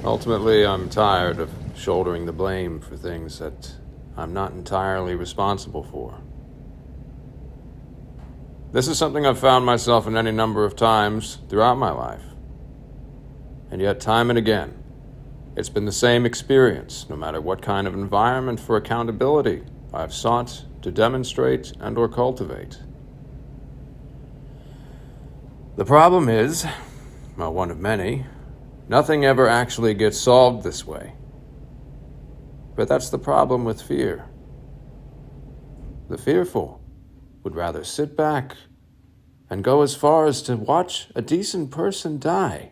Ultimately, I'm tired of shouldering the blame for things that I'm not entirely responsible for. This is something I've found myself in any number of times throughout my life. And yet, time and again, it's been the same experience, no matter what kind of environment for accountability I've sought to demonstrate and or cultivate. The problem is, well, one of many, nothing ever actually gets solved this way. But that's the problem with fear. The fearful would rather sit back and go as far as to watch a decent person die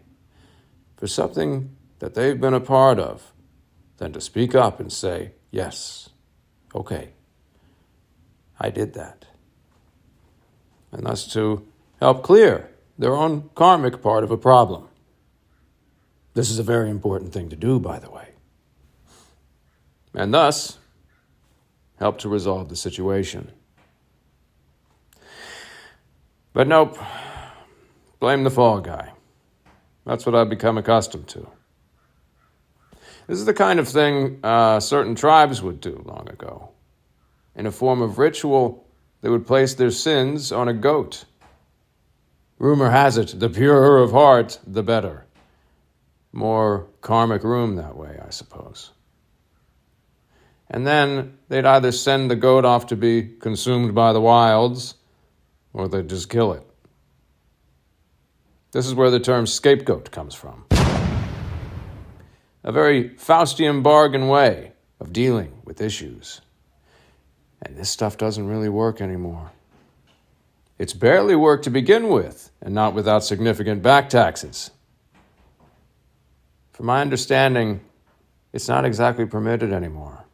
for something that they've been a part of than to speak up and say, yes, okay, I did that. And thus to help clear their own karmic part of a problem. This is a very important thing to do, by the way. And thus, help to resolve the situation. But nope, blame the fall guy. That's what I've become accustomed to. This is the kind of thing certain tribes would do long ago. In a form of ritual, they would place their sins on a goat. Rumor has it, the purer of heart, the better. More karmic room that way, I suppose. And then they'd either send the goat off to be consumed by the wilds, or they'd just kill it. This is where the term scapegoat comes from. A very Faustian bargain way of dealing with issues. And this stuff doesn't really work anymore. It's barely worked to begin with, and not without significant back taxes. From my understanding, it's not exactly permitted anymore.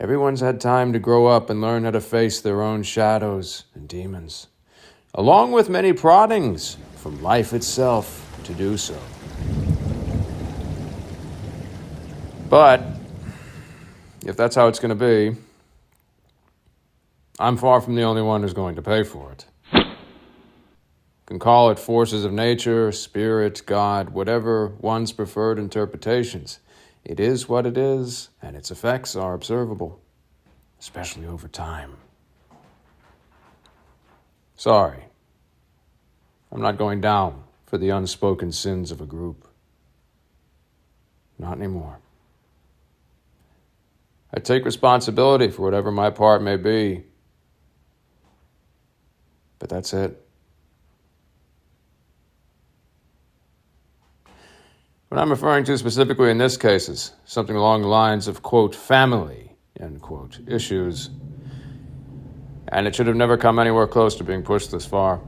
Everyone's had time to grow up and learn how to face their own shadows and demons, along with many proddings from life itself to do so. But if that's how it's going to be, I'm far from the only one who's going to pay for it. You can call it forces of nature, spirit, God, whatever one's preferred interpretations. It is what it is, and its effects are observable, especially over time. Sorry, I'm not going down for the unspoken sins of a group. Not anymore. I take responsibility for whatever my part may be, but that's it. What I'm referring to specifically in this case is something along the lines of, quote, family, end quote, issues. And it should have never come anywhere close to being pushed this far.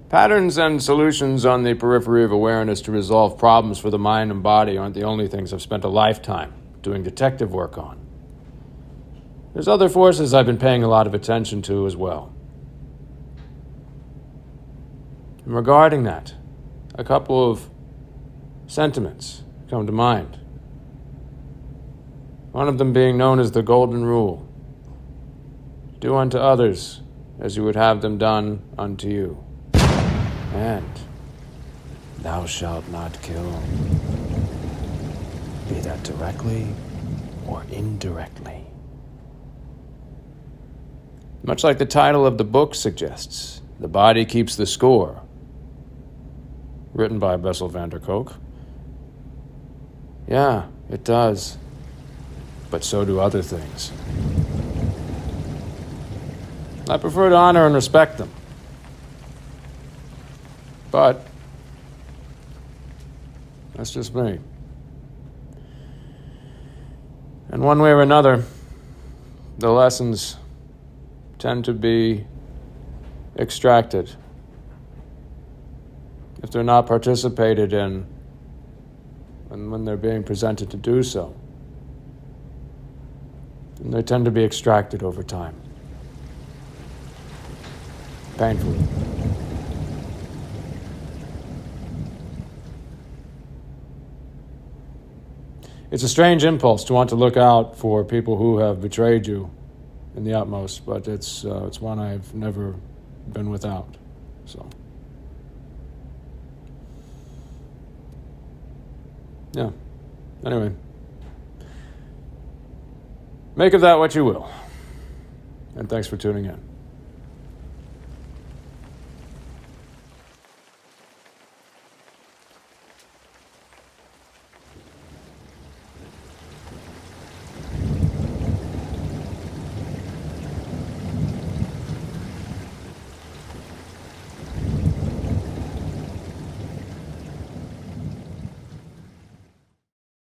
Patterns and solutions on the periphery of awareness to resolve problems for the mind and body aren't the only things I've spent a lifetime doing detective work on. There's other forces I've been paying a lot of attention to as well. And regarding that, a couple of sentiments come to mind. One of them being known as the Golden Rule. Do unto others as you would have them done unto you. And thou shalt not kill. Be that directly or indirectly. Much like the title of the book suggests, the body keeps the score. Written by Bessel van der Kolk. Yeah, it does. But so do other things. I prefer to honor and respect them. But that's just me. And one way or another, the lessons tend to be extracted if they're not participated in and when they're being presented to do so. And they tend to be extracted over time. Painfully. It's a strange impulse to want to look out for people who have betrayed you in the utmost, but it's one I've never been without. So Yeah. Anyway. Make of that what you will. And thanks for tuning in.